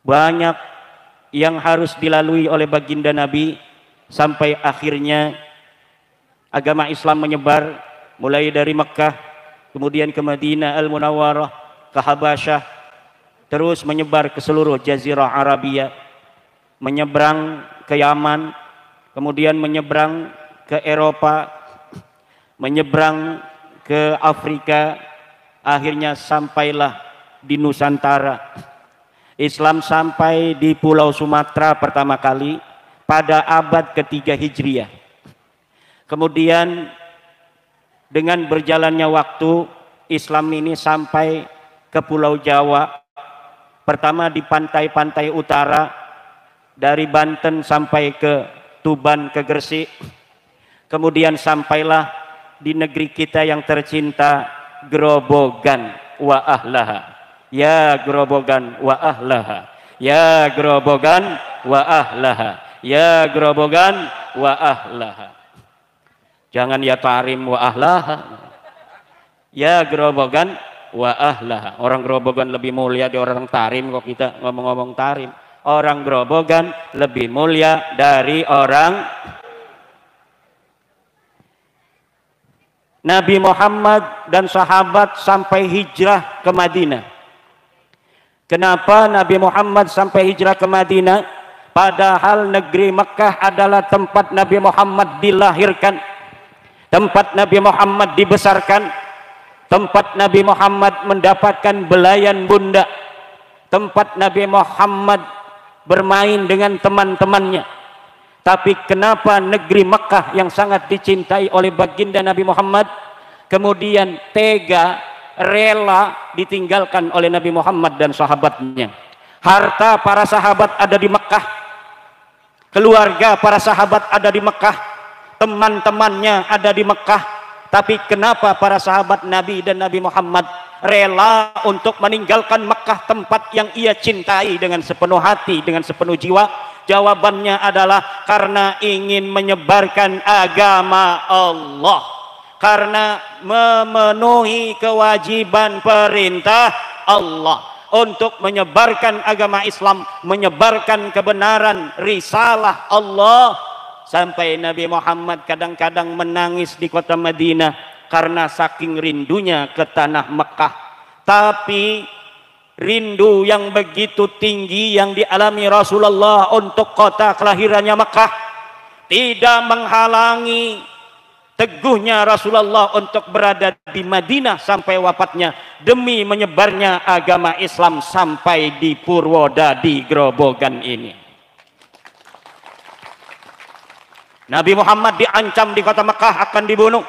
banyak yang harus dilalui oleh baginda Nabi sampai akhirnya agama Islam menyebar mulai dari Mekkah, kemudian ke Madinah Al-Munawwarah, ke Habasyah, terus menyebar ke seluruh Jazirah Arabia, menyeberang ke Yaman, kemudian menyeberang ke Eropa, menyeberang ke Afrika, akhirnya sampailah di Nusantara. Islam sampai di Pulau Sumatera pertama kali pada abad ketiga Hijriah. Kemudian dengan berjalannya waktu, Islam ini sampai ke Pulau Jawa. Pertama di pantai-pantai utara, dari Banten sampai ke Tuban, ke Gresik. Kemudian sampailah di negeri kita yang tercinta, Grobogan wa ahlaha. Ya Grobogan wa ahlaha, ya Grobogan wa ahlaha, ya Grobogan wa ahlaha. Jangan ya Tarim wa ahlaha, ya Grobogan wa ahlaha. Orang Grobogan lebih mulia dari orang Tarim kok kita ngomong-ngomong Tarim. Orang Grobogan lebih mulia dari orang Nabi Muhammad dan sahabat sampai hijrah ke Madinah. Kenapa Nabi Muhammad sampai hijrah ke Madinah? Padahal negeri Mekkah adalah tempat Nabi Muhammad dilahirkan, tempat Nabi Muhammad dibesarkan, tempat Nabi Muhammad mendapatkan belayan bunda, tempat Nabi Muhammad bermain dengan teman-temannya. Tapi kenapa negeri Mekkah yang sangat dicintai oleh baginda Nabi Muhammad kemudian tega, rela ditinggalkan oleh Nabi Muhammad dan sahabatnya? Harta para sahabat ada di Mekkah, keluarga para sahabat ada di Mekkah, teman-temannya ada di Mekkah. Tapi kenapa para sahabat Nabi dan Nabi Muhammad rela untuk meninggalkan Mekkah, tempat yang ia cintai dengan sepenuh hati, dengan sepenuh jiwa? Jawabannya adalah karena ingin menyebarkan agama Allah, karena memenuhi kewajiban perintah Allah untuk menyebarkan agama Islam, menyebarkan kebenaran risalah Allah. Sampai Nabi Muhammad kadang-kadang menangis di kota Madinah karena saking rindunya ke tanah Mekkah. Tapi rindu yang begitu tinggi yang dialami Rasulullah untuk kota kelahirannya Mekkah tidak menghalangi teguhnya Rasulullah untuk berada di Madinah sampai wafatnya demi menyebarnya agama Islam sampai di Purwodadi Grobogan ini. Nabi Muhammad diancam di kota Mekkah akan dibunuh.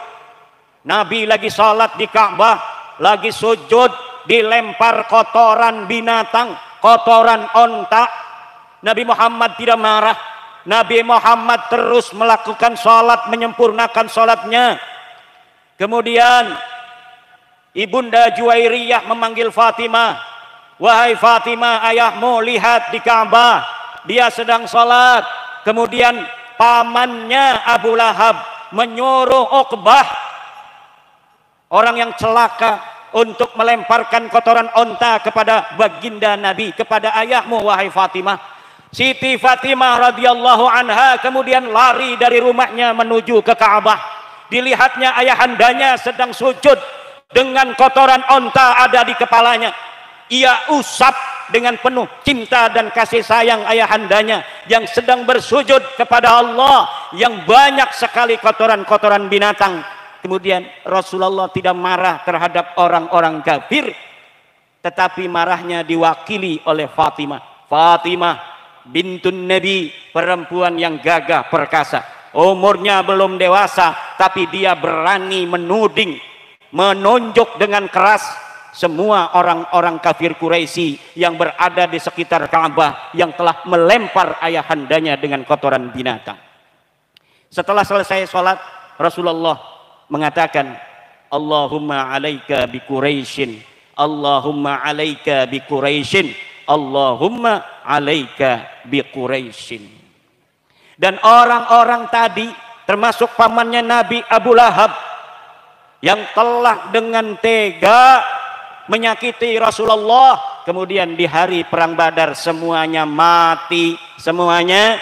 Nabi lagi salat di Ka'bah, lagi sujud, dilempar kotoran binatang, kotoran onta. Nabi Muhammad tidak marah. Nabi Muhammad terus melakukan salat, menyempurnakan salatnya. Kemudian Ibunda Juwairiyah memanggil Fatimah, "Wahai Fatimah, ayahmu lihat di Ka'bah, dia sedang salat." Kemudian pamannya Abu Lahab menyuruh Uqbah, orang yang celaka, untuk melemparkan kotoran onta kepada baginda Nabi, kepada ayahmu wahai Fatimah. Siti Fatimah radhiyallahu anha kemudian lari dari rumahnya menuju ke Ka'bah. Dilihatnya ayahandanya sedang sujud dengan kotoran onta ada di kepalanya. Ia usap dengan penuh cinta dan kasih sayang ayahandanya yang sedang bersujud kepada Allah yang banyak sekali kotoran-kotoran binatang. Kemudian Rasulullah tidak marah terhadap orang-orang kafir, tetapi marahnya diwakili oleh Fatimah. Fatimah bintun Nabi, perempuan yang gagah perkasa, umurnya belum dewasa, tapi dia berani menuding, menunjuk dengan keras semua orang-orang kafir Quraisy yang berada di sekitar Ka'bah yang telah melempar ayahandanya dengan kotoran binatang. Setelah selesai sholat, Rasulullah mengatakan, "Allahumma alaika bi Quraisyin, Allahumma alaika bi Quraisyin, Allahumma alaika bi Quraisyin." Dan orang-orang tadi termasuk pamannya Nabi Abu Lahab yang telah dengan tega menyakiti Rasulullah, Kemudian di hari perang Badar semuanya mati, semuanya.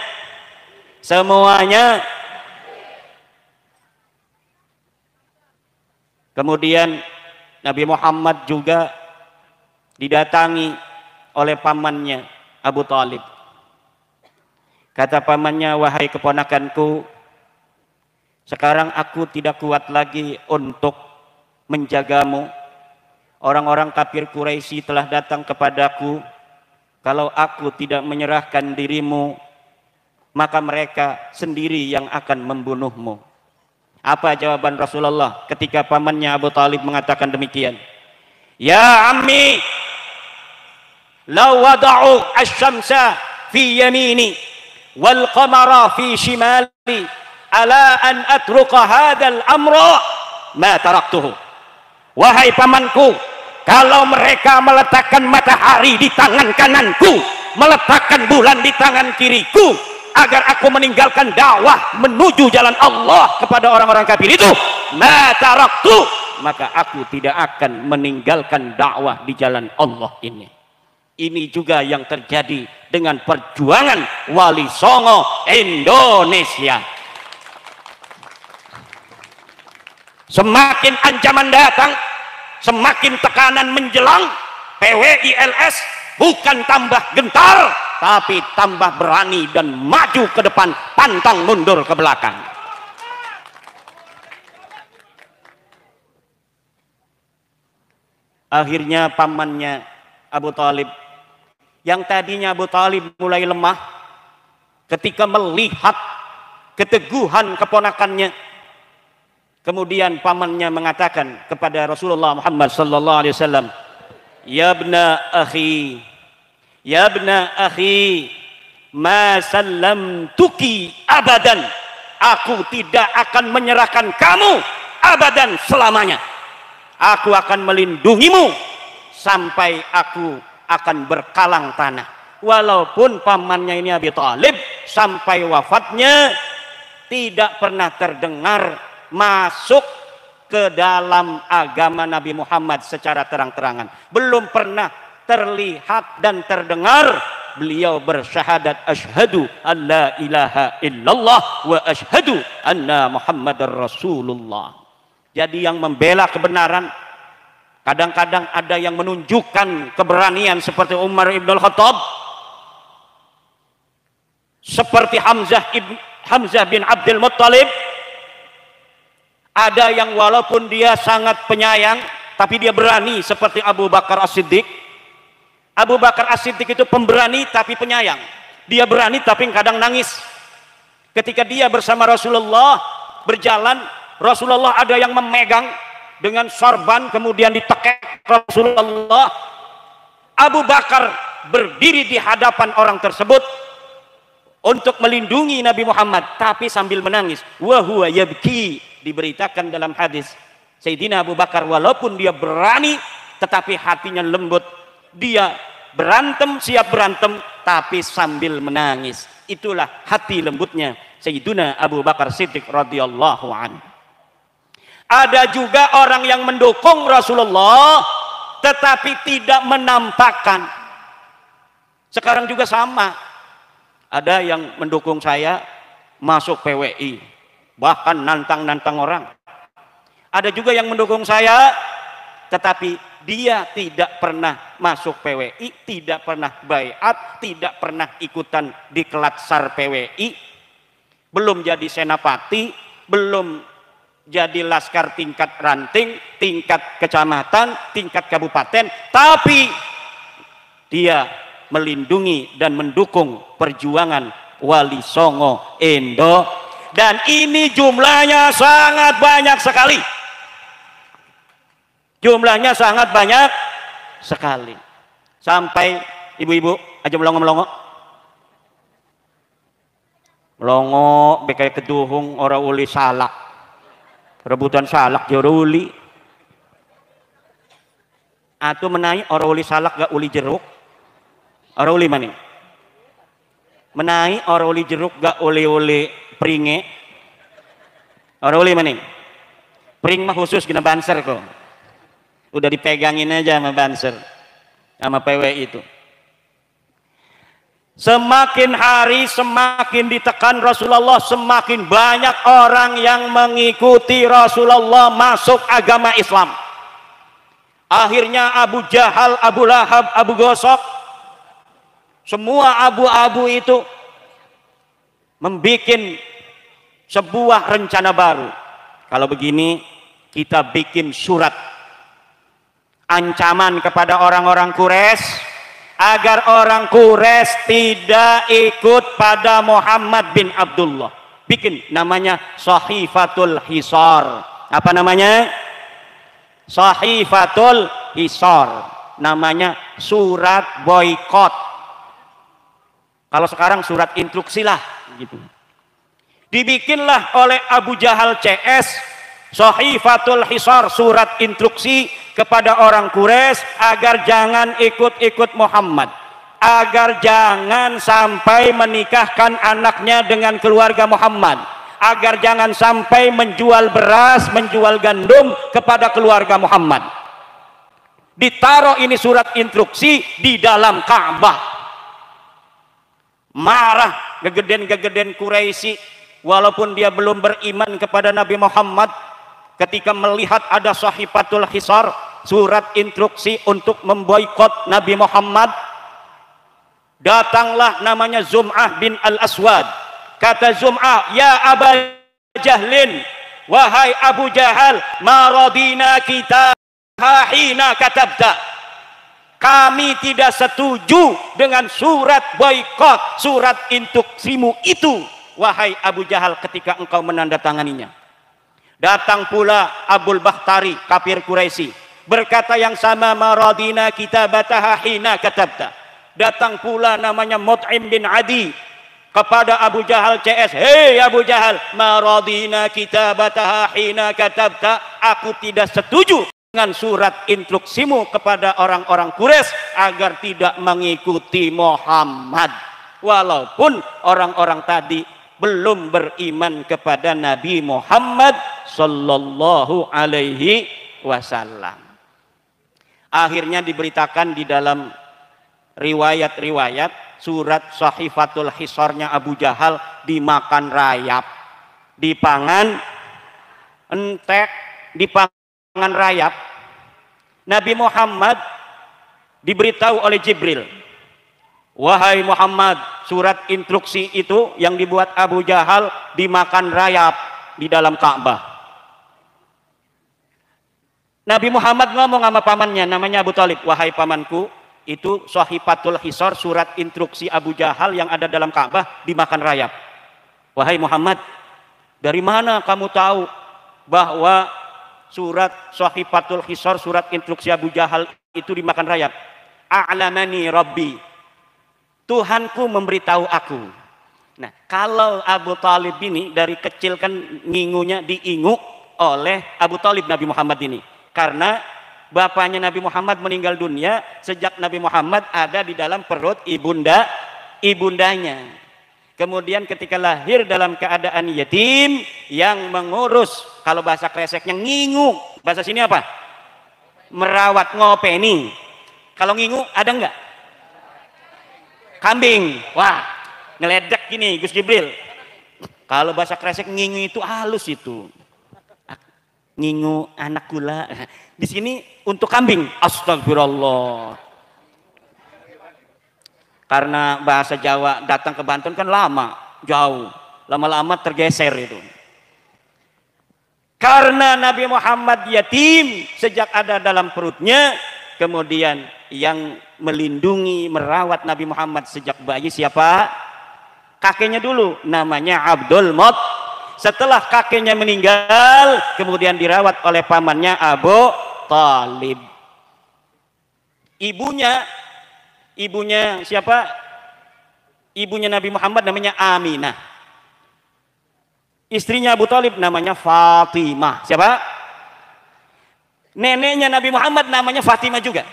Kemudian Nabi Muhammad juga didatangi oleh pamannya Abu Talib. Kata pamannya, wahai keponakanku, sekarang aku tidak kuat lagi untuk menjagamu. Orang-orang kafir Quraisy telah datang kepadaku. Kalau aku tidak menyerahkan dirimu, maka mereka sendiri yang akan membunuhmu. Apa jawaban Rasulullah ketika pamannya Abu Talib mengatakan demikian? Ya ammi, law wada'u asy-syamsa fi yamini wal qamara fi shimali ala an atruka hadzal amra ma taraktuhu. Wahai pamanku, kalau mereka meletakkan matahari di tangan kananku, meletakkan bulan di tangan kiriku, agar aku meninggalkan dakwah menuju jalan Allah kepada orang-orang kafir itu, ma taraktu, maka aku tidak akan meninggalkan dakwah di jalan Allah ini. Ini juga yang terjadi dengan perjuangan Wali Songo Indonesia. Semakin ancaman datang, semakin tekanan menjelang, PWILS bukan tambah gentar, tapi tambah berani dan maju ke depan, pantang mundur ke belakang. Akhirnya pamannya Abu Talib, yang tadinya Abu Talib mulai lemah, ketika melihat keteguhan keponakannya, kemudian pamannya mengatakan kepada Rasulullah Muhammad sallallahu alaihi wasallam, ya ibna akhi, ma sallamtuki abadan, aku tidak akan menyerahkan kamu abadan, selamanya. Aku akan melindungimu sampai aku akan berkalang tanah. Walaupun pamannya ini Abi Thalib sampai wafatnya tidak pernah terdengar masuk ke dalam agama Nabi Muhammad secara terang-terangan. Belum pernah terlihat dan terdengar beliau bersyahadat asyhadu an la ilaha illallah wa asyhadu anna Muhammadar Rasulullah. Jadi yang membela kebenaran, kadang-kadang ada yang menunjukkan keberanian seperti Umar ibn al-Khattab, seperti Hamzah bin Abdul Muttalib. Ada yang walaupun dia sangat penyayang, tapi dia berani seperti Abu Bakar As-Siddiq. Abu Bakar As-Siddiq itu pemberani tapi penyayang. Dia berani tapi kadang nangis. Ketika dia bersama Rasulullah berjalan, Rasulullah ada yang memegang dengan sorban, kemudian ditekek Rasulullah. Abu Bakar berdiri di hadapan orang tersebut untuk melindungi Nabi Muhammad, tapi sambil menangis. Wa huwa yabki. Diberitakan dalam hadis, Sayyidina Abu Bakar walaupun dia berani tetapi hatinya lembut. Dia berantem, siap berantem, tapi sambil menangis. Itulah hati lembutnya Sayyidina Abu Bakar Siddiq radhiyallahu anhu. Ada juga orang yang mendukung Rasulullah tetapi tidak menampakkan. Sekarang juga sama. Ada yang mendukung saya masuk PWI, bahkan nantang-nantang orang. Ada juga yang mendukung saya tetapi dia tidak pernah masuk PWI, tidak pernah baiat, tidak pernah ikutan di Kelatsar PWI, belum jadi senapati, belum jadi laskar tingkat ranting, tingkat kecamatan, tingkat kabupaten, tapi dia melindungi dan mendukung perjuangan Wali Songo Indo. Dan ini jumlahnya sangat banyak sekali. Jumlahnya sangat banyak sekali. Sampai ibu-ibu aja melongo-melongo. Melongo bekai keduhung ora uli salak. Rebutan salak ya ora uli. Atu menai ora uli salak gak uli jeruk. Ora uli maning. Menai ora uli jeruk gak uli-uli pringe. Ora uli maning. Pring mah khusus kena banser kok. Udah dipegangin aja sama banser. sama PWI itu. Semakin hari semakin ditekan Rasulullah, semakin banyak orang yang mengikuti Rasulullah masuk agama Islam. Akhirnya Abu Jahal, Abu Lahab, Abu Gosok, semua abu-abu itu membuat sebuah rencana baru. Kalau begini, kita bikin surat ancaman kepada orang-orang Quraisy agar orang Quraisy tidak ikut pada Muhammad bin Abdullah. Bikin namanya Sahifatul Hisar. Apa namanya? Sahifatul Hisar. Namanya surat boykot. Kalau sekarang surat instruksi lah gitu. Dibikinlah oleh Abu Jahal CS Sahifatul Hisar, surat instruksi kepada orang Quraisy agar jangan ikut-ikut Muhammad, agar jangan sampai menikahkan anaknya dengan keluarga Muhammad, agar jangan sampai menjual beras, menjual gandum kepada keluarga Muhammad. Ditaruh ini surat instruksi di dalam Ka'bah. Marah gegeden-gegeden Quraisy, walaupun dia belum beriman kepada Nabi Muhammad, ketika melihat ada Sahifatul Hisar, surat instruksi untuk memboikot Nabi Muhammad, datanglah namanya Zum'ah bin Al-Aswad. Kata Zum'ah, ya Aba Jahlin, wahai Abu Jahal, ma radina kita hina katabta. Kami tidak setuju dengan surat boikot, surat instruksimu itu, wahai Abu Jahal, ketika engkau menandatanganinya. Datang pula Abul Bakhtari, kafir Quraisy, berkata yang sama, maradina kitabataha hina katabta. Datang pula namanya Mut'im bin Adi kepada Abu Jahal CS, hei Abu Jahal, maradina kitabataha hina katabta. Aku tidak setuju dengan surat instruksimu kepada orang-orang Quraisy agar tidak mengikuti Muhammad. Walaupun orang-orang tadi belum beriman kepada Nabi Muhammad sallallahu alaihi wasallam. Akhirnya diberitakan di dalam riwayat-riwayat, surat Sahifatul Hisarnya Abu Jahal dimakan rayap, dipangan entek, dipangan rayap. Nabi Muhammad diberitahu oleh Jibril, wahai Muhammad, surat instruksi itu yang dibuat Abu Jahal dimakan rayap di dalam Ka'bah. Nabi Muhammad ngomong sama pamannya namanya Abu Talib, wahai pamanku, itu Sahifatul Hisar, surat instruksi Abu Jahal yang ada dalam Ka'bah dimakan rayap. Wahai Muhammad, dari mana kamu tahu bahwa surat Sahifatul Hisar, surat instruksi Abu Jahal itu dimakan rayap? A'lamani Rabbi, Tuhanku memberitahu aku. Nah, kalau Abu Talib ini dari kecil kan ngingunya diingu oleh Abu Talib Nabi Muhammad ini. Karena bapaknya Nabi Muhammad meninggal dunia sejak Nabi Muhammad ada di dalam perut ibundanya. Kemudian ketika lahir dalam keadaan yatim, yang mengurus, kalau bahasa kreseknya ngingu, bahasa sini apa? Merawat, ngopeni. Kalau ngingu ada enggak? Kambing. Wah, ngeledek gini Gus Jibril. Kalau bahasa kresek ngingu itu halus itu. Ngingu anak gula. Di sini untuk kambing. Astagfirullah. Karena bahasa Jawa datang ke Banten kan lama, jauh. Lama-lama tergeser itu. Karena Nabi Muhammad yatim sejak ada dalam perutnya, kemudian yang melindungi, merawat Nabi Muhammad sejak bayi siapa? Kakeknya dulu, namanya Abdul Muttalib. Setelah kakeknya meninggal, kemudian dirawat oleh pamannya Abu Talib. Ibunya siapa? Ibunya Nabi Muhammad namanya Aminah. Istrinya Abu Talib namanya Fatimah. Siapa? Neneknya Nabi Muhammad namanya Fatimah juga.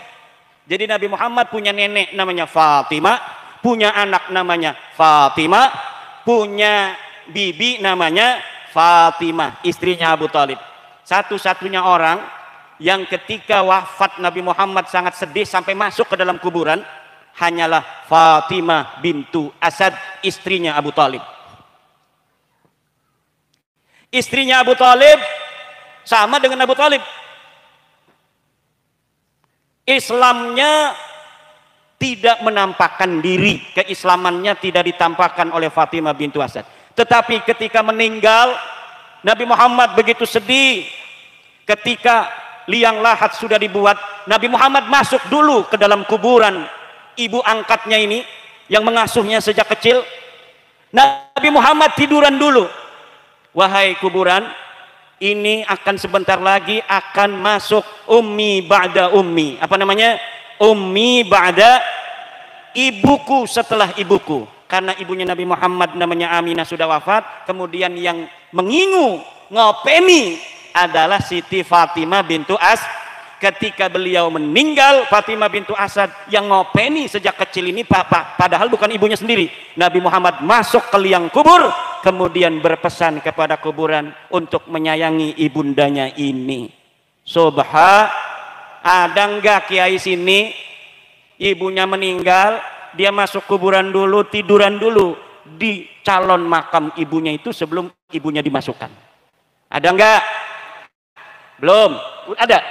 Jadi Nabi Muhammad punya nenek namanya Fatimah, punya anak namanya Fatimah, punya bibi namanya Fatimah, istrinya Abu Talib. Satu-satunya orang yang ketika wafat Nabi Muhammad sangat sedih sampai masuk ke dalam kuburan hanyalah Fatimah bintu Asad, istrinya Abu Talib. Istrinya Abu Talib sama dengan Abu Talib. Islamnya tidak menampakkan diri, keislamannya tidak ditampakkan oleh Fatimah bintu Asad. Tetapi ketika meninggal, Nabi Muhammad begitu sedih. Ketika liang lahat sudah dibuat, Nabi Muhammad masuk dulu ke dalam kuburan ibu angkatnya ini yang mengasuhnya sejak kecil. Nabi Muhammad tiduran dulu. Wahai kuburan, ini akan sebentar lagi akan masuk ummi ba'da ummi. Apa namanya? Ummi ba'da, ibuku setelah ibuku. Karena ibunya Nabi Muhammad namanya Aminah sudah wafat, kemudian yang mengingu, ngopeni adalah Siti Fatimah bintu Asad. Ketika beliau meninggal, Fatimah bintu Asad yang ngopeni sejak kecil ini padahal bukan ibunya sendiri. Nabi Muhammad masuk ke liang kubur, kemudian berpesan kepada kuburan untuk menyayangi ibundanya ini. Ada enggak kiai sini ibunya meninggal, dia masuk kuburan dulu, tiduran dulu di calon makam ibunya itu sebelum ibunya dimasukkan? Ada enggak? Belum. Ada.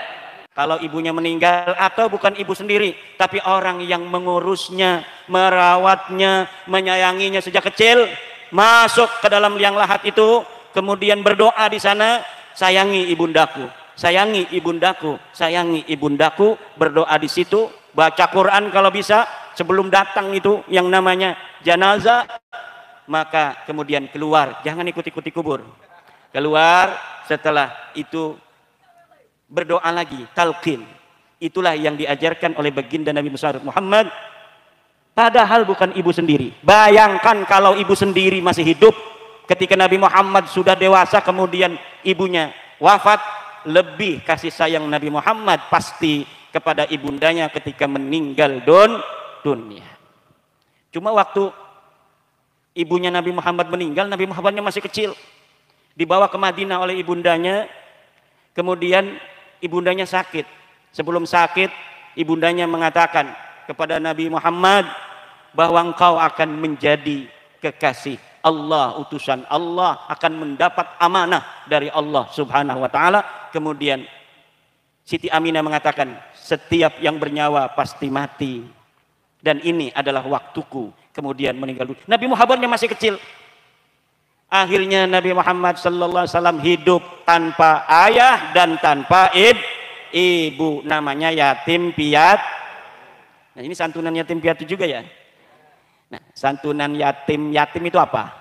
Kalau ibunya meninggal atau bukan ibu sendiri, tapi orang yang mengurusnya, merawatnya, menyayanginya sejak kecil, masuk ke dalam liang lahat itu, kemudian berdoa di sana, sayangi ibundaku, sayangi ibundaku, sayangi ibundaku, berdoa di situ, baca Quran kalau bisa sebelum datang itu yang namanya jenazah, maka kemudian keluar, jangan ikut-ikuti kubur, keluar, setelah itu berdoa lagi, talqin. Itulah yang diajarkan oleh baginda Nabi Muhammad, padahal bukan ibu sendiri. Bayangkan kalau ibu sendiri masih hidup ketika Nabi Muhammad sudah dewasa, kemudian ibunya wafat, lebih kasih sayang Nabi Muhammad pasti kepada ibundanya ketika meninggal dunia. Cuma waktu ibunya Nabi Muhammad meninggal, Nabi Muhammadnya masih kecil, dibawa ke Madinah oleh ibundanya, kemudian ibundanya sakit. Sebelum sakit, ibundanya mengatakan kepada Nabi Muhammad bahwa engkau akan menjadi kekasih Allah, utusan Allah, akan mendapat amanah dari Allah Subhanahu wa taala. Kemudian Siti Aminah mengatakan, setiap yang bernyawa pasti mati, dan ini adalah waktuku. Kemudian meninggal dunia. Nabi Muhammadnya masih kecil. Akhirnya Nabi Muhammad sallallahu alaihi wasallam hidup tanpa ayah dan tanpa ibu, namanya yatim piatu. Nah, ini santunan yatim piatu juga ya. Nah, santunan yatim itu apa?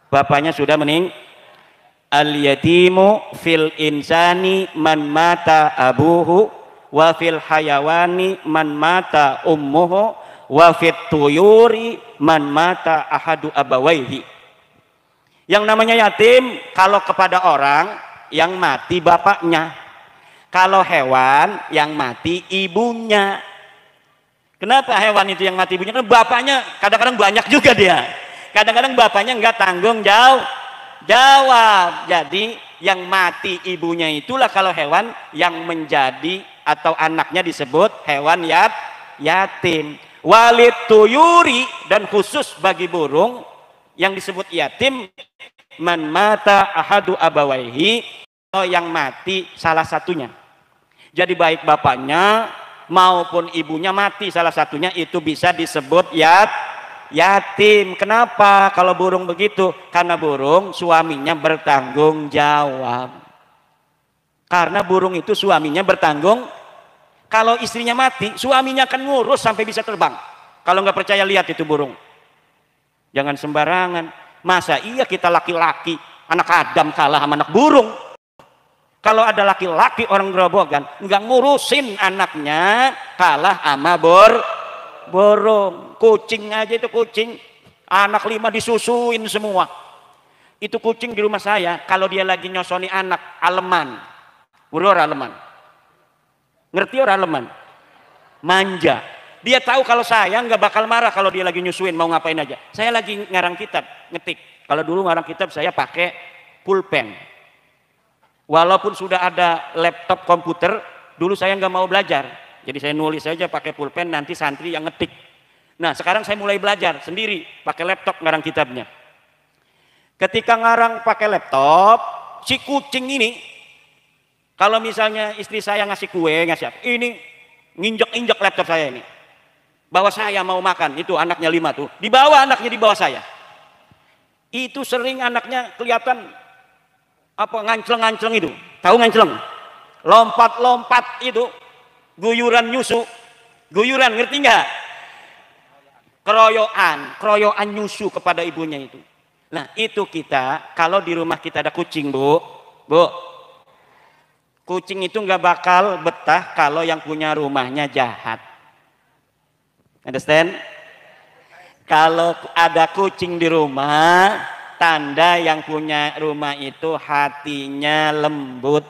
Bapaknya sudah meninggal. Al yatimu fil insani man mata abuhu, wa fil hayawani man mata ummuhu, wa fit tuyuri man mata ahadu abawaihi. Yang namanya yatim kalau kepada orang yang mati bapaknya, kalau hewan yang mati ibunya. Kenapa hewan itu yang mati ibunya? Karena bapaknya kadang-kadang banyak juga dia, kadang-kadang bapaknya enggak tanggung jawab. Jadi yang mati ibunya itulah kalau hewan yang menjadi atau anaknya disebut hewan yatim. Walid tuyuri, dan khusus bagi burung yang disebut yatim, man mata ahadu abawaihi, yang mati salah satunya. Jadi baik bapaknya maupun ibunya mati salah satunya, itu bisa disebut yatim. Kenapa kalau burung begitu? Karena burung suaminya bertanggung jawab. Karena burung itu suaminya bertanggung. Kalau istrinya mati, suaminya akan ngurus sampai bisa terbang. Kalau nggak percaya, lihat itu burung. Jangan sembarangan. Masa iya kita laki-laki, anak Adam kalah sama anak burung? Kalau ada laki-laki orang Grobogan, nggak ngurusin anaknya, kalah sama burung. Kucing aja itu kucing, anak 5 disusuin semua. Itu kucing di rumah saya, kalau dia lagi nyosoni anak, aleman. Burung aleman. Ngerti orang aleman? Manja. Dia tahu kalau saya nggak bakal marah kalau dia lagi nyusuin, mau ngapain aja. Saya lagi ngarang kitab, ngetik. Kalau dulu ngarang kitab saya pakai pulpen. Walaupun sudah ada laptop komputer, dulu saya nggak mau belajar. Jadi saya nulis saja pakai pulpen, nanti santri yang ngetik. Nah sekarang saya mulai belajar sendiri, pakai laptop ngarang kitabnya. Ketika ngarang pakai laptop, si kucing ini, kalau misalnya istri saya ngasih kue, ngasih apa, ini nginjek-injek laptop saya ini. Bahwa saya mau makan, itu anaknya 5 tuh, dibawa anaknya di bawah saya. Itu sering anaknya kelihatan apa ngancleng-ngancleng itu, tahu ngancleng? Lompat-lompat itu, guyuran nyusu, guyuran ngerti nggak? Keroyokan nyusu kepada ibunya itu. Nah itu kita, kalau di rumah kita ada kucing bu, kucing itu nggak bakal betah kalau yang punya rumahnya jahat. Understand? Kalau ada kucing di rumah, tanda yang punya rumah itu hatinya lembut.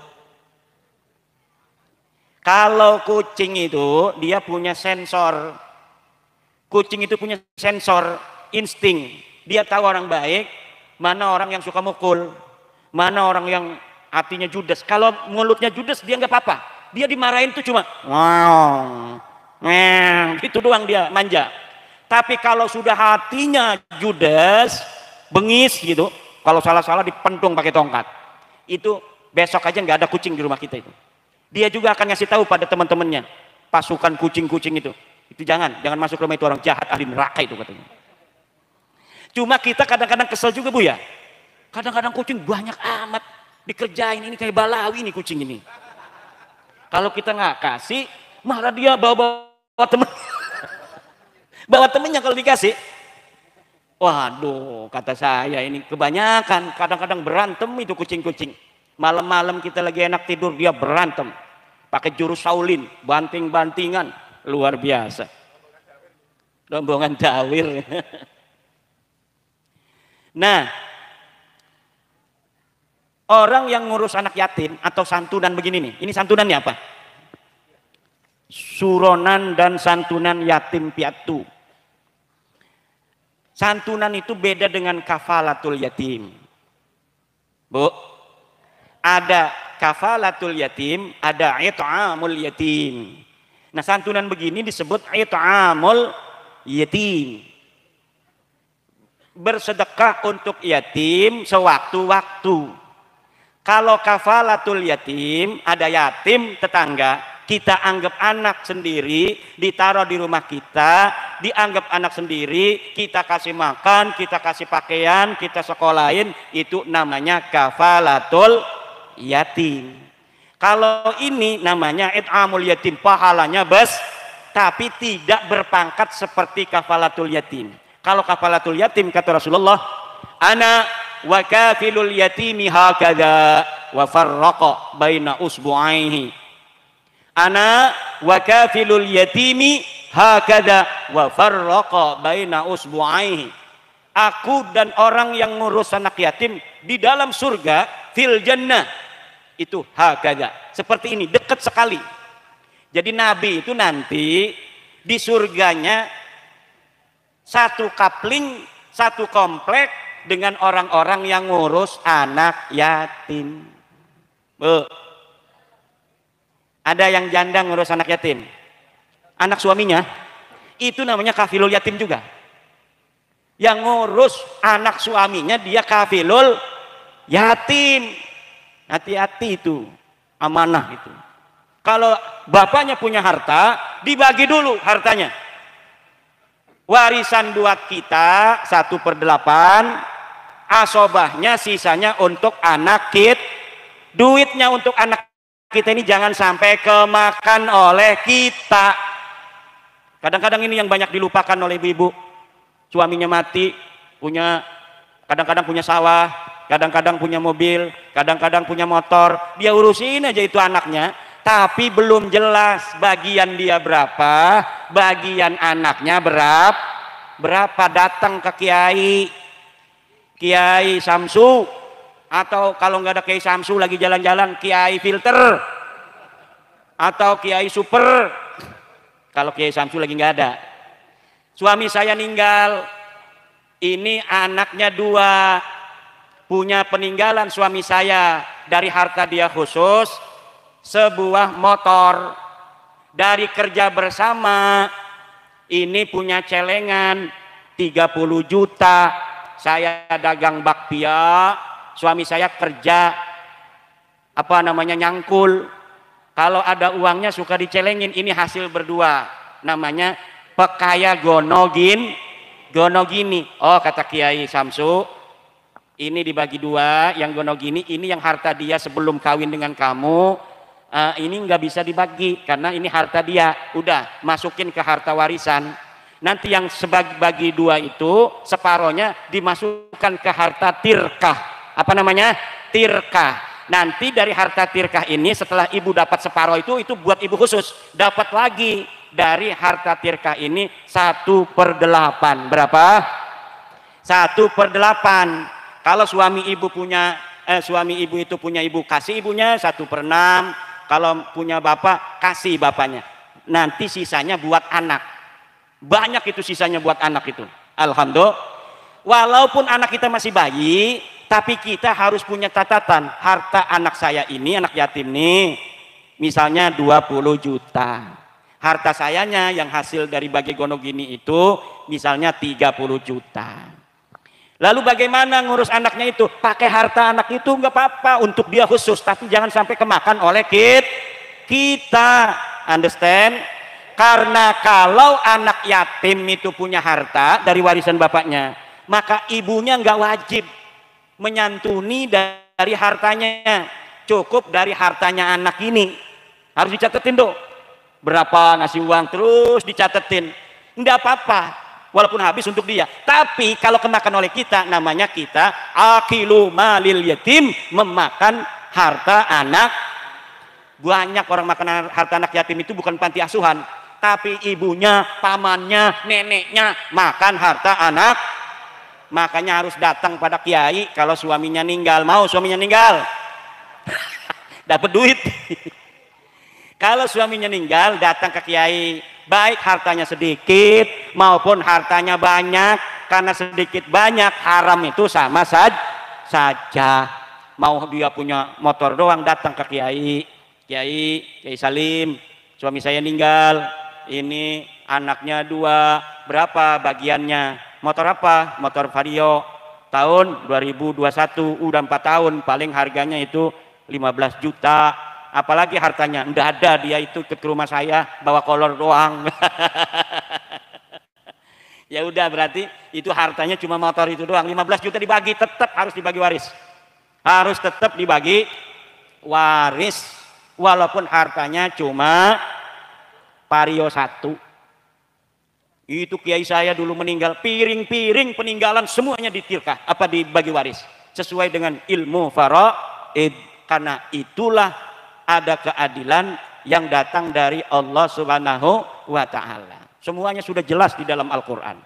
Kalau kucing itu dia punya sensor. Kucing itu punya sensor, insting. Dia tahu orang baik, mana orang yang suka mukul, mana orang yang hatinya judes. Kalau mulutnya judes dia nggak apa-apa. Dia dimarahin tuh cuma wow, itu doang dia manja. Tapi kalau sudah hatinya judes, bengis gitu, kalau salah-salah dipentung pakai tongkat, itu besok aja nggak ada kucing di rumah kita itu. Dia juga akan ngasih tahu pada teman-temannya, pasukan kucing-kucing itu jangan masuk rumah itu, orang jahat, ahli neraka itu katanya. Cuma kita kadang-kadang kesel juga bu ya, kadang-kadang kucing banyak amat dikerjain, ini kayak balawi nih kucing ini. Kalau kita nggak kasih, malah dia bawa temen, bawa temennya kalau dikasih. Waduh, kata saya ini kebanyakan, kadang-kadang berantem itu kucing-kucing. Malam-malam kita lagi enak tidur, dia berantem pakai jurus Shaolin, banting-bantingan, luar biasa, rombongan dawir. Nah, orang yang ngurus anak yatim atau santunan begini nih, ini santunannya apa? Suronan dan santunan yatim piatu. Santunan itu beda dengan kafalatul yatim. Bu, ada kafalatul yatim, ada it'amul yatim. Nah santunan begini disebut it'amul yatim, bersedekah untuk yatim sewaktu-waktu. Kalau kafalatul yatim, ada yatim tetangga, kita anggap anak sendiri, ditaruh di rumah kita, dianggap anak sendiri, kita kasih makan, kita kasih pakaian, kita sekolahin, itu namanya kafalatul yatim. Kalau ini namanya it'amul yatim, pahalanya tapi tidak berpangkat seperti kafalatul yatim. Kalau kafalatul yatim kata Rasulullah, ana wa kafilul yatimi hakadha wa farraqa baina usbu'aihi. Ana wa kafilul yatimi hakadha wa farraqa baina usbu'aihi. Aku dan orang yang ngurus anak yatim di dalam surga fil jannah itu hakadha, seperti ini, dekat sekali. Jadi Nabi itu nanti di surganya satu kapling, satu komplek dengan orang-orang yang ngurus anak yatim. Bu, ada yang janda ngurus anak yatim, anak suaminya, itu namanya kafilul yatim juga. Yang ngurus anak suaminya dia kafilul yatim. Hati-hati itu, amanah itu. Kalau bapaknya punya harta, dibagi dulu hartanya. Warisan buat kita 1/8, asobahnya sisanya untuk anak kita. Duitnya untuk anak kita ini jangan sampai kemakan oleh kita. Kadang-kadang ini yang banyak dilupakan oleh ibu-ibu. Suaminya mati, kadang-kadang punya sawah, kadang-kadang punya mobil, kadang-kadang punya motor, dia urusin aja itu anaknya, tapi belum jelas bagian dia berapa, bagian anaknya berapa. Datang ke Kiai Samsu, atau kalau nggak ada Kiai Samsu lagi jalan-jalan, Kiai Filter atau Kiai Super. Kalau Kiai Samsu lagi nggak ada, suami saya meninggal, ini anaknya 2, punya peninggalan suami saya dari harta dia khusus sebuah motor. Dari kerja bersama ini punya celengan 30 juta. Saya dagang bakpia, suami saya kerja nyangkul. Kalau ada uangnya suka dicelengin. Ini hasil berdua, namanya pekaya gonogin gonogini. Oh, kata Kiai Samsu, ini dibagi dua, yang gonogini ini yang harta dia sebelum kawin dengan kamu. Ini nggak bisa dibagi karena ini harta dia, udah masukin ke harta warisan. Nanti yang bagi dua itu separohnya dimasukkan ke harta tirkah. Apa namanya? Tirkah. Nanti dari harta tirkah ini setelah ibu dapat separoh itu buat ibu khusus. Dapat lagi dari harta tirkah ini 1/8. Berapa? 1/8. Kalau suami ibu itu punya ibu, kasih ibunya 1/6. Kalau punya bapak, kasih bapaknya. Nanti sisanya buat anak. Banyak itu sisanya buat anak itu. Alhamdulillah. Walaupun anak kita masih bayi, tapi kita harus punya catatan. Harta anak saya ini, anak yatim nih, misalnya 20 juta. Harta sayanya yang hasil dari bagi gonogini itu misalnya 30 juta. Lalu bagaimana ngurus anaknya itu? Pakai harta anak itu nggak apa-apa, untuk dia khusus, tapi jangan sampai kemakan oleh kita. Understand? Karena kalau anak yatim itu punya harta dari warisan bapaknya, maka ibunya nggak wajib menyantuni dari hartanya, cukup dari hartanya anak ini. Harus dicatetin dong, berapa ngasih uang, terus dicatetin. Nggak apa-apa walaupun habis untuk dia. Tapi kalau kemakan oleh kita, namanya kita akilu malil yatim, memakan harta anak. Banyak orang makan harta anak yatim itu bukan panti asuhan, tapi ibunya, pamannya, neneknya makan harta anak. Makanya harus datang pada kiai kalau suaminya meninggal. Mau suaminya meninggal dapat duit. Kalau suaminya meninggal, datang ke kiai, baik hartanya sedikit maupun hartanya banyak. Karena sedikit banyak haram itu sama saja. Mau dia punya motor doang, datang ke Kiai Salim, suami saya meninggal, ini anaknya 2, berapa bagiannya? Motor apa? Motor Vario tahun 2021, udah 4 tahun, paling harganya itu 15 juta. Apalagi hartanya nggak ada, dia itu ke rumah saya bawa kolor doang. Ya udah, berarti itu hartanya cuma motor itu doang. 15 juta dibagi, tetap harus dibagi waris. Harus tetap dibagi waris walaupun hartanya cuma Vario 1. Itu kiai saya dulu meninggal, piring-piring peninggalan semuanya ditirkah, dibagi waris sesuai dengan ilmu faraid. Karena itulah ada keadilan yang datang dari Allah Subhanahu wa ta'ala. Semuanya sudah jelas di dalam Al-Quran.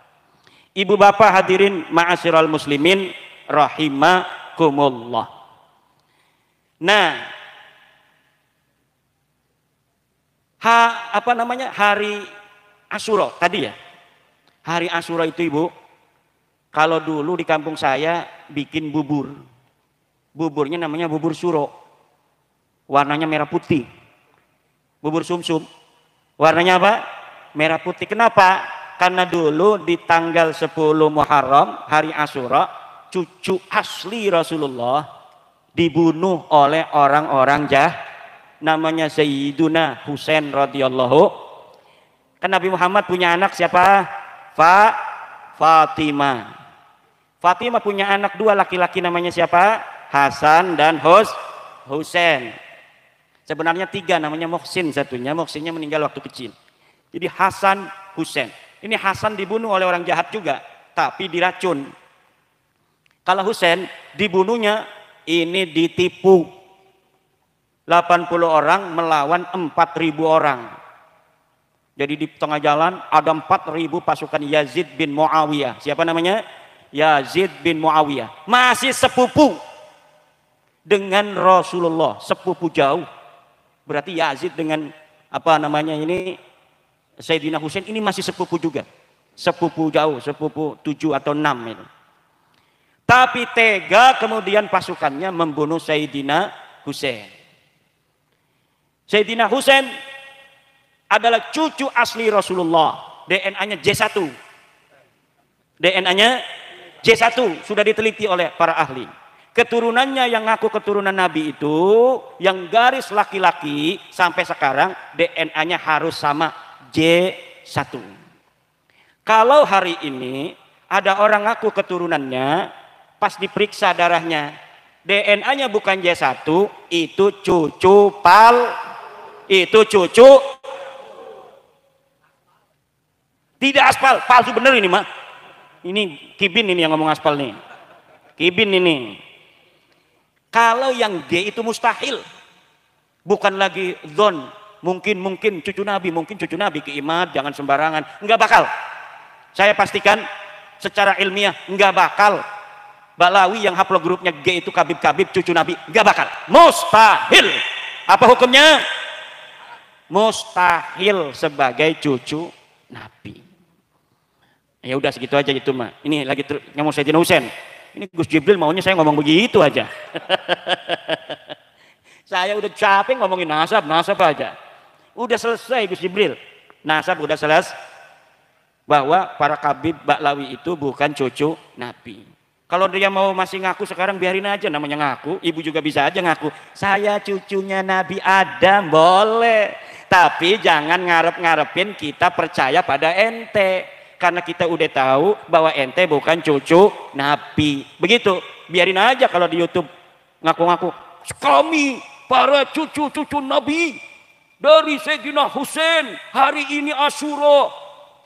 Ibu bapak hadirin ma'asyiral muslimin rahimakumullah. Nah, hari Asyura tadi ya. Hari Asyura itu ibu, kalau dulu di kampung saya bikin bubur. Buburnya namanya bubur suro. Warnanya merah putih. Bubur sumsum. Warnanya apa? Merah putih. Kenapa? Karena dulu di tanggal 10 Muharram, hari Asyura, cucu asli Rasulullah dibunuh oleh orang-orang namanya Sayyiduna Husain radhiyallahu. Kan Nabi Muhammad punya anak siapa? Fatimah. Fatimah punya anak 2 laki-laki, namanya siapa? Hasan dan Husain. Sebenarnya 3, namanya Muhsin satunya. Muhsinnya meninggal waktu kecil. Jadi Hasan, Husain. Ini Hasan dibunuh oleh orang jahat juga, tapi diracun. Kalau Husain dibunuhnya ini ditipu. 80 orang melawan 4.000 orang. Jadi di tengah jalan ada 4.000 pasukan Yazid bin Muawiyah. Siapa namanya? Yazid bin Muawiyah. Masih sepupu dengan Rasulullah, sepupu jauh. Berarti Yazid dengan Sayyidina Husain ini masih sepupu juga. Sepupu jauh, sepupu 7 atau 6 itu. Tapi tega kemudian pasukannya membunuh Sayyidina Husain. Sayyidina Husain adalah cucu asli Rasulullah. DNA-nya J1. DNA-nya J1 sudah diteliti oleh para ahli. Keturunannya yang ngaku keturunan Nabi itu, yang garis laki-laki sampai sekarang DNA-nya harus sama J1. Kalau hari ini ada orang ngaku keturunannya, pas diperiksa darahnya, DNA-nya bukan J1, itu cucu itu cucu tidak aspal, palsu bener ini mah. Ini Kibin ini yang ngomong aspal nih. Kibin ini. Kalau yang G itu mustahil. Bukan lagi zon. Mungkin cucu Nabi, keimat, jangan sembarangan. Enggak bakal. Saya pastikan secara ilmiah enggak bakal Balawi yang haplogrupnya G itu Kabib cucu Nabi, enggak bakal. Mustahil. Apa hukumnya? Mustahil sebagai cucu Nabi. Ya udah segitu aja itu mah. Ini lagi ngomong Sayyidina Husain. Ini Gus Jibril maunya saya ngomong begitu aja. Saya udah capek ngomongin nasab aja. Udah selesai Gus Jibril. Nasab udah selesai. Bahwa para kabib Baklawi itu bukan cucu Nabi. Kalau dia mau masih ngaku sekarang biarin aja, namanya ngaku. Ibu juga bisa aja ngaku. Saya cucunya Nabi Adam, boleh. Tapi jangan ngarep-ngarepin kita percaya pada ente. Karena kita udah tahu bahwa ente bukan cucu Nabi. Begitu, biarin aja kalau di YouTube ngaku-ngaku. Kami para cucu-cucu Nabi dari Sayyidina Husain, hari ini Asyura,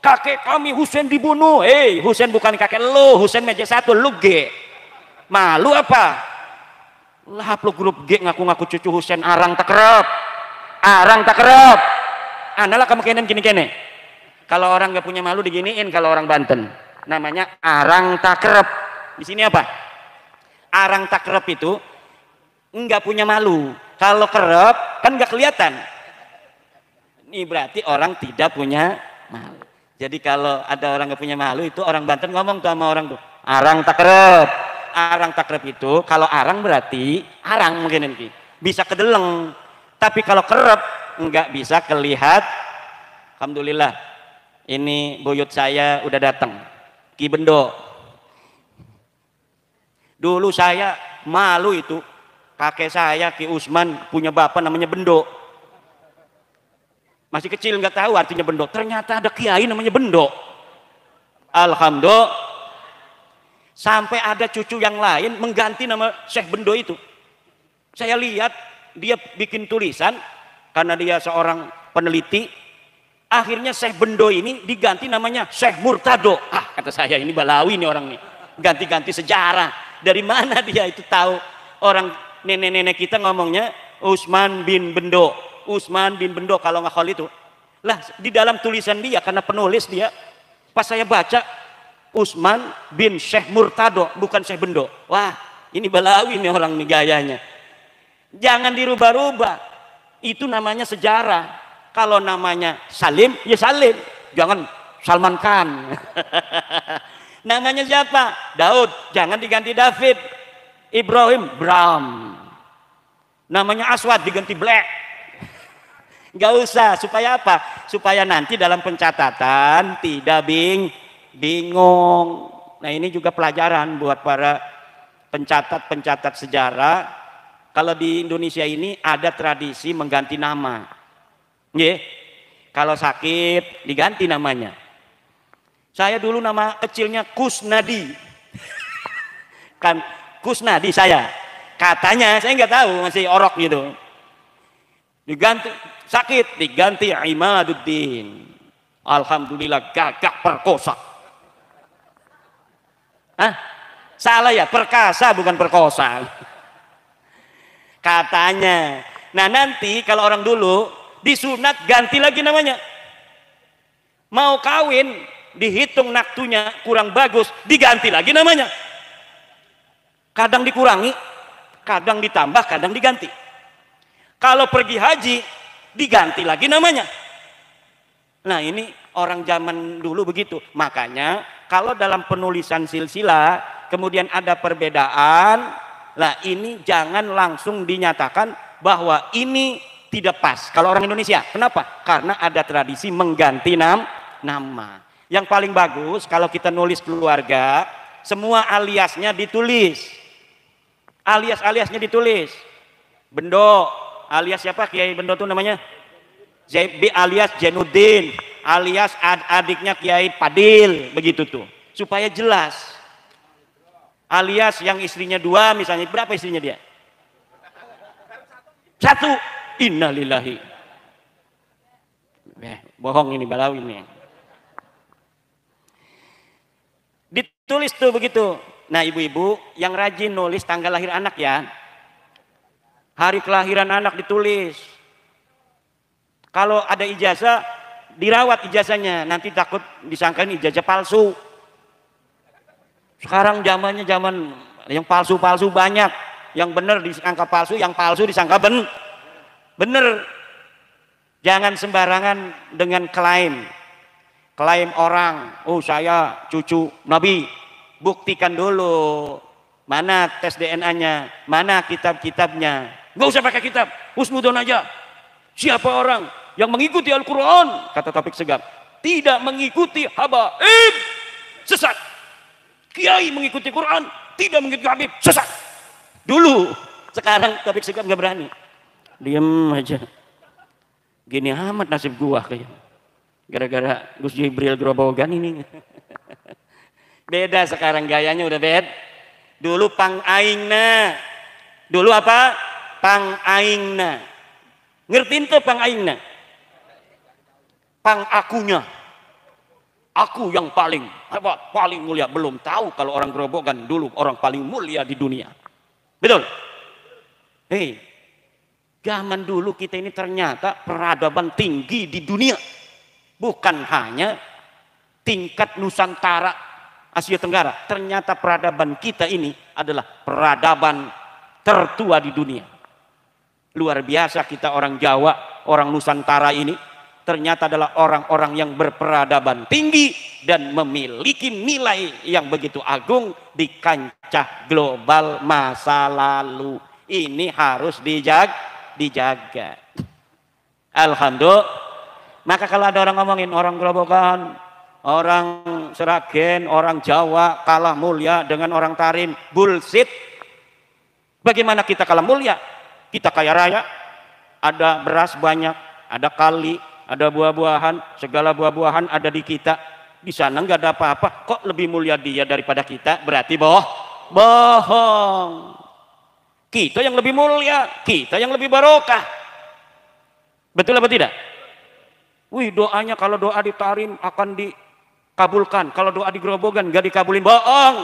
kakek kami Husain dibunuh. Husain bukan kakek lu, Husain meja satu, lu G. Malu apa? Lah lu grup G ngaku-ngaku cucu Husain, arang takrab. Analah kamu kene. Kalau orang nggak punya malu diginiin kalau orang Banten. Namanya arang takrab. Di sini apa? Arang takrab itu nggak punya malu. Kalau kerep kan nggak kelihatan. Ini berarti orang tidak punya malu. Jadi kalau ada orang nggak punya malu itu orang Banten ngomong tuh sama orang tuh. Arang takrab. Arang takrab itu kalau arang berarti arang mungkin nanti bisa kedeleng. Tapi kalau kerep nggak bisa kelihat. Alhamdulillah. Ini buyut saya udah datang, Ki Bendo. Dulu saya malu itu, kakek saya Ki Usman punya bapak namanya Bendo. Masih kecil nggak tahu artinya Bendo. Ternyata ada kiai namanya Bendo. Alhamdulillah. Sampai ada cucu yang lain mengganti nama Syekh Bendo itu. Saya lihat dia bikin tulisan karena dia seorang peneliti. Akhirnya Syekh Bendo ini diganti namanya Syekh Murtado. Kata saya ini Balawi nih orang nih. Ganti-ganti sejarah. Dari mana dia itu tahu? Orang nenek-nenek kita ngomongnya Usman bin Bendo. Usman bin Bendo kalau nggak itu. Lah di dalam tulisan dia karena penulis dia. Pas saya baca Usman bin Syekh Murtado bukan Syekh Bendo. Wah ini Balawi nih orang nih gayanya. Jangan dirubah-rubah. Itu namanya sejarah. Kalau namanya Salim, ya Salim. Jangan Salman Khan. Namanya siapa? Daud. Jangan diganti David. Ibrahim, Bram. Namanya Aswad diganti Black. Gak usah. Supaya apa? Supaya nanti dalam pencatatan tidak bingung. Nah ini juga pelajaran buat para pencatat sejarah. Kalau di Indonesia ini ada tradisi mengganti nama. Kalau sakit diganti namanya. Saya dulu nama kecilnya Kusnadi. Kan Kusnadi saya. Katanya saya nggak tahu masih orok gitu. Diganti sakit diganti Imaduddin. Alhamdulillah gagak perkosa. Salah ya, perkasa bukan perkosa. Katanya. Nah nanti kalau orang dulu disunat ganti lagi namanya. Mau kawin dihitung naktunya kurang bagus diganti lagi namanya. Kadang dikurangi, kadang ditambah, kadang diganti. Kalau pergi haji diganti lagi namanya. Nah ini orang zaman dulu begitu. Makanya kalau dalam penulisan silsilah kemudian ada perbedaan, lah ini jangan langsung dinyatakan bahwa ini tidak pas kalau orang Indonesia. Kenapa? Karena ada tradisi mengganti nama. Yang paling bagus kalau kita nulis keluarga, semua aliasnya ditulis. Aliasnya ditulis. Bendo, alias siapa? Kiai Bendo itu namanya? ZB alias Jenuddin, alias adiknya Kiai Padil, begitu tuh. Supaya jelas. Alias yang istrinya 2 misalnya, berapa istrinya dia? 1. Innalillahi. Bohong ini, Balawi ini. Ditulis tuh begitu. Nah, ibu-ibu yang rajin nulis tanggal lahir anak ya. Hari kelahiran anak ditulis. Kalau ada ijazah, dirawat ijazahnya. Nanti takut disangka ini ijazah palsu. Sekarang zamannya zaman yang palsu-palsu banyak. Yang benar disangka palsu, yang palsu disangka benar. Jangan sembarangan dengan klaim. Klaim orang, oh saya cucu Nabi. Buktikan dulu. Mana tes DNA-nya, mana kitab-kitabnya. Nggak usah pakai kitab, husnudon aja. Siapa orang yang mengikuti Al-Quran, kata Taufik Segaf, tidak mengikuti habaib, sesat. Kiai mengikuti Quran, tidak mengikuti Habib, sesat. Dulu, sekarang Taufik Segaf nggak berani. Diam aja. Gini amat nasib gua kayaknya. Gara-gara Gus Jibril Grobogan ini. Beda sekarang gayanya udah beda. Dulu pang aingna. Dulu apa? Pang aingna. Ngertiin tuh pang aingna? Pang akunya. Aku yang paling hebat, paling mulia. Belum tahu kalau orang Grobogan dulu orang paling mulia di dunia. Betul? Hei, zaman dulu kita ini ternyata peradaban tinggi di dunia. Bukan hanya tingkat Nusantara, Asia Tenggara. Ternyata peradaban kita ini adalah peradaban tertua di dunia. Luar biasa kita orang Jawa, orang Nusantara ini ternyata adalah orang-orang yang berperadaban tinggi dan memiliki nilai yang begitu agung di kancah global masa lalu. Ini harus dijaga. Alhamdulillah. Maka kalau ada orang ngomongin orang Grobogan, orang Seragen, orang Jawa kalah mulia dengan orang Tarim, bullshit. Bagaimana kita kalah mulia? Kita kaya raya, ada beras banyak, ada kali, ada buah-buahan, segala buah-buahan ada di kita. Di sana nggak ada apa-apa, kok lebih mulia dia daripada kita? Berarti bohong. Kita yang lebih mulia, kita yang lebih barokah. Betul apa tidak? Wih, doanya kalau doa di Tarim akan dikabulkan, kalau doa di Grobogan nggak dikabulin. Bohong.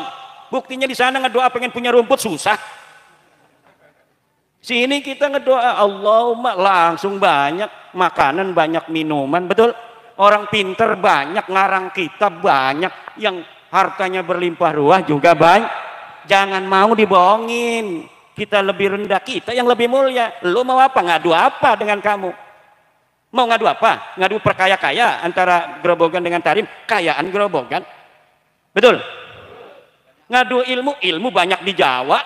Buktinya di sana ngedoa pengen punya rumput susah. Sini kita ngedoa Allahumma langsung banyak makanan, banyak minuman, betul? Orang pinter banyak, ngarang kitab banyak, yang hartanya berlimpah ruah juga banyak. Jangan mau dibohongin. Kita lebih rendah, kita yang lebih mulia. Lu mau apa? Ngadu apa dengan kamu? Mau ngadu apa? Ngadu perkaya-kaya antara Grobogan dengan Tarim, kayaan Grobogan. Betul? Ngadu ilmu banyak di Jawa.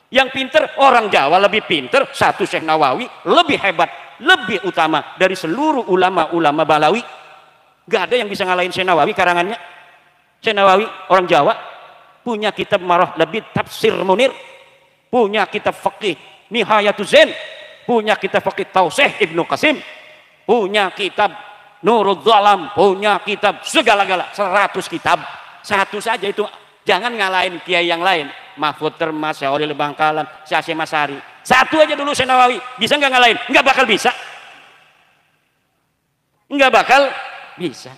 Yang pinter, orang Jawa lebih pinter. Satu Syekh Nawawi lebih hebat, lebih utama dari seluruh ulama-ulama Balawi. Gak ada yang bisa ngalahin Syekh Nawawi karangannya. Syekh Nawawi orang Jawa punya kitab Marah Labid Tafsir Munir, punya kitab Fakih Nihayatuz Zain, punya kitab Fakih Tausih Ibnu Qasim, punya kitab Nurul Zalam, punya kitab segala-gala, 100 kitab. Satu saja itu. Jangan ngalahin kiai yang lain. Mahfud Termas, Syahoril Bangkalan, Syekh Masari. Satu aja dulu Syekh Nawawi. Bisa nggak ngalahin? Nggak bakal bisa. Nggak bakal bisa.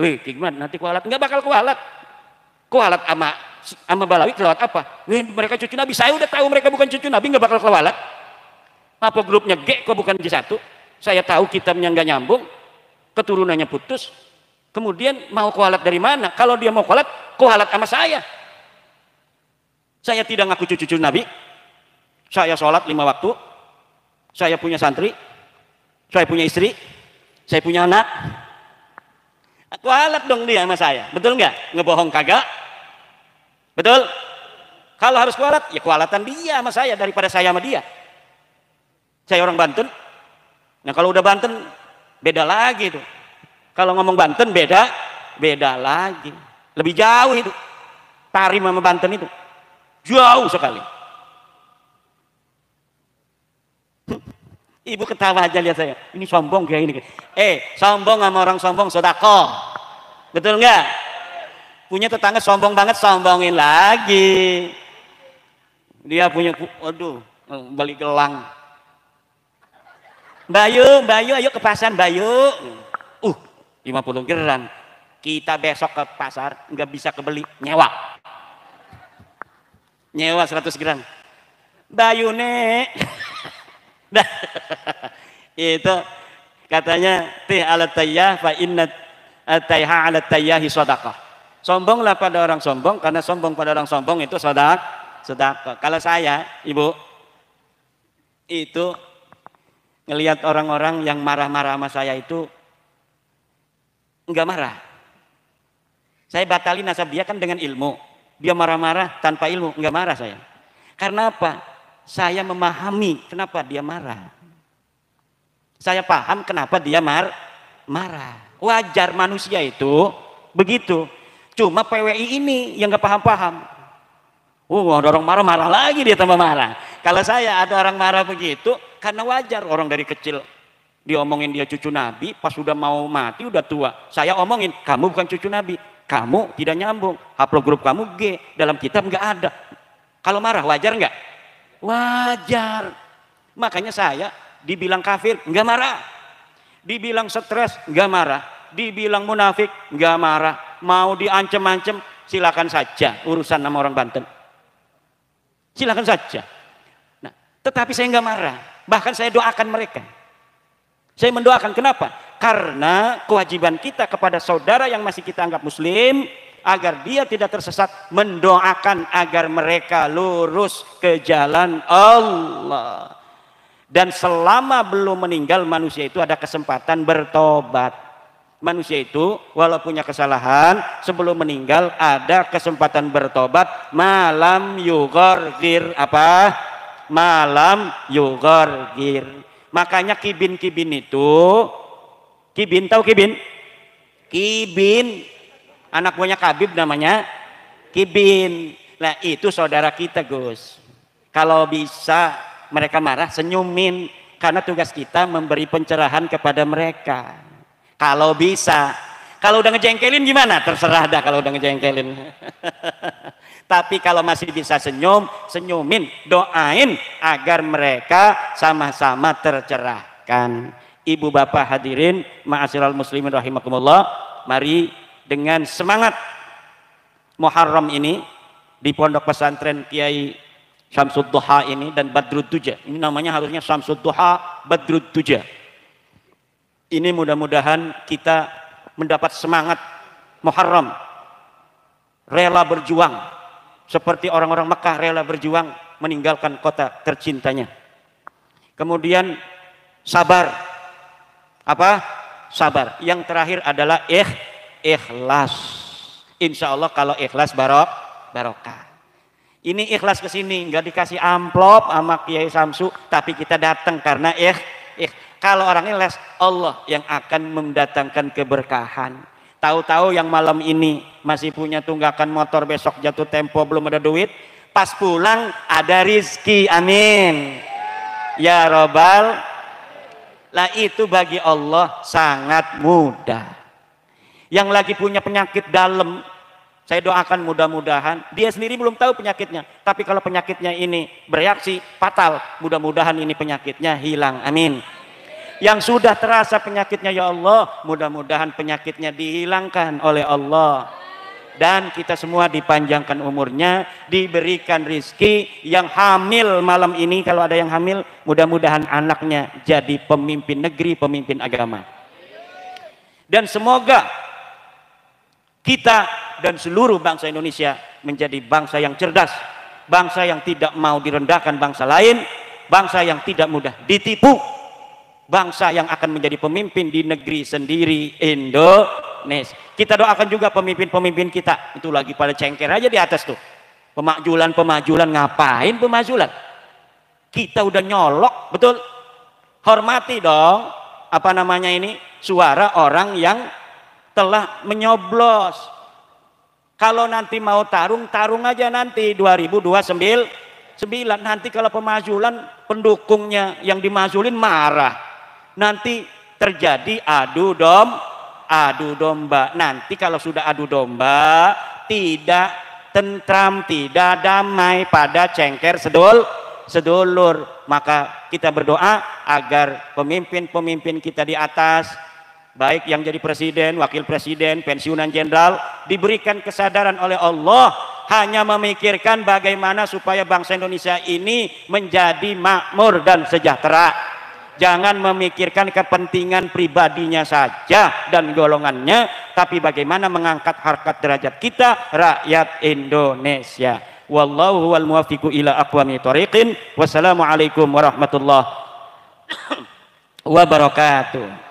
Wih, gimana nanti kualat? Nggak bakal kualat. Kualat sama Balawi kelewat apa? Wih, mereka cucu Nabi. Saya udah tahu mereka bukan cucu Nabi, nggak bakal kualat. Apa grupnya G kok bukan G1? Saya tahu kitabnya nggak nyambung, keturunannya putus. Kemudian mau kualat dari mana? Kalau dia mau kualat sama saya. Saya tidak ngaku cucu Nabi. Saya sholat 5 waktu. Saya punya santri. Saya punya istri. Saya punya anak. Kualat dong dia sama saya. Betul nggak? Ngebohong kagak? Betul? Kalau harus kualat, ya kualatan dia sama saya daripada saya sama dia. Saya orang Banten. Nah kalau udah Banten beda lagi tuh. Kalau ngomong Banten beda lagi. Lebih jauh itu. Tarim sama Banten itu jauh sekali. Ibu ketawa aja lihat saya. Ini sombong kayak ini. Sombong sama orang sombong sedekah. Betul nggak? Punya tetangga sombong banget, sombongin lagi. Dia punya, waduh, balik gelang. Bayu, ayo ke pasar, Bayu. 50 geran. Kita besok ke pasar, nggak bisa kebeli, nyewa 100 gram. Bayu nek. Nah, itu katanya tih alat tayyah fa inna tayha alat tayyahi sadaqah. Sombonglah pada orang sombong, karena sombong pada orang sombong itu sedekah. Kalau saya, Ibu, itu ngelihat orang-orang yang marah-marah sama saya itu enggak marah. Saya batalin nasab dia kan dengan ilmu. Dia marah-marah tanpa ilmu, enggak marah saya. Karena apa? Saya memahami kenapa dia marah. Saya paham kenapa dia marah. Wajar manusia itu begitu. Cuma PWI ini yang nggak paham-paham. Ada orang marah-marah lagi dia tambah marah. Kalau saya ada orang marah begitu, karena wajar orang dari kecil diomongin dia cucu Nabi, pas sudah mau mati udah tua. Saya omongin, kamu bukan cucu Nabi, kamu tidak nyambung. Haplogrup kamu G, dalam kitab nggak ada. Kalau marah wajar nggak? Wajar. Makanya saya dibilang kafir nggak marah, dibilang stres nggak marah, dibilang munafik nggak marah, mau diancem-ancem silakan saja, urusan sama orang Banten, silakan saja. Nah, tetapi saya nggak marah, bahkan saya doakan mereka. Saya mendoakan, kenapa? Karena kewajiban kita kepada saudara yang masih kita anggap muslim, agar dia tidak tersesat, mendoakan agar mereka lurus ke jalan Allah. Dan selama belum meninggal, manusia itu ada kesempatan bertobat. Manusia itu walau punya kesalahan, sebelum meninggal ada kesempatan bertobat. Malam yugorgir apa? Malam yugorgir. Makanya kibin-kibin itu, kibin, tahu kibin? Kibin, anak buahnya Kabib namanya kibin. Nah itu saudara kita Gus. Kalau bisa mereka marah, senyumin, karena tugas kita memberi pencerahan kepada mereka. Kalau bisa. Kalau udah ngejengkelin gimana? Terserah dah kalau udah ngejengkelin. Tapi kalau masih bisa senyum, senyumin, doain agar mereka sama-sama tercerahkan. Ibu bapak hadirin ma'asyiral muslimin rahimakumullah, mari dengan semangat Muharram ini di pondok pesantren Kiai Syamsud Duha ini dan Badrud Duja. Ini namanya harusnya Syamsud Duha Badrud Duja. Ini mudah-mudahan kita mendapat semangat Muharram, rela berjuang seperti orang-orang Mekah rela berjuang meninggalkan kota tercintanya. Kemudian sabar. Apa? Sabar. Yang terakhir adalah ikhlas. Insya Allah kalau ikhlas barokah. Ini ikhlas ke sini, nggak dikasih amplop sama Kiai Samsu, tapi kita datang karena kalau orang ikhlas, Allah yang akan mendatangkan keberkahan. Tahu-tahu yang malam ini masih punya tunggakan motor, besok jatuh tempo belum ada duit, pas pulang ada rizki, amin ya robbal. Lah itu bagi Allah sangat mudah. Yang lagi punya penyakit dalam, saya doakan mudah-mudahan, dia sendiri belum tahu penyakitnya, tapi kalau penyakitnya ini bereaksi fatal, mudah-mudahan ini penyakitnya hilang, amin. Yang sudah terasa penyakitnya, ya Allah, mudah-mudahan penyakitnya dihilangkan oleh Allah. Dan kita semua dipanjangkan umurnya, diberikan rizki. Yang hamil malam ini, kalau ada yang hamil, mudah-mudahan anaknya jadi pemimpin negeri, pemimpin agama. Dan semoga kita dan seluruh bangsa Indonesia menjadi bangsa yang cerdas, bangsa yang tidak mau direndahkan bangsa lain, bangsa yang tidak mudah ditipu, bangsa yang akan menjadi pemimpin di negeri sendiri, Indonesia. Kita doakan juga pemimpin-pemimpin kita, itu lagi pada cengker aja di atas tuh, Pemakjulan ngapain pemakjulan? Kita udah nyolok, betul? Hormati dong, apa namanya ini, suara orang yang telah menyoblos. Kalau nanti mau tarung aja nanti 2029. Nanti kalau pemakjulan pendukungnya yang dimazulin marah. Nanti terjadi adu domba. Nanti kalau sudah adu domba tidak tentram, tidak damai, pada cengker sedulur. Maka kita berdoa agar pemimpin-pemimpin kita di atas, baik yang jadi presiden, wakil presiden, pensiunan jenderal, diberikan kesadaran oleh Allah hanya memikirkan bagaimana supaya bangsa Indonesia ini menjadi makmur dan sejahtera. Jangan memikirkan kepentingan pribadinya saja dan golongannya, tapi bagaimana mengangkat harkat derajat kita, rakyat Indonesia. Wallahu wal muwaffiqu ila aqwamit thoriqin. Wassalamualaikum warahmatullahi wabarakatuh.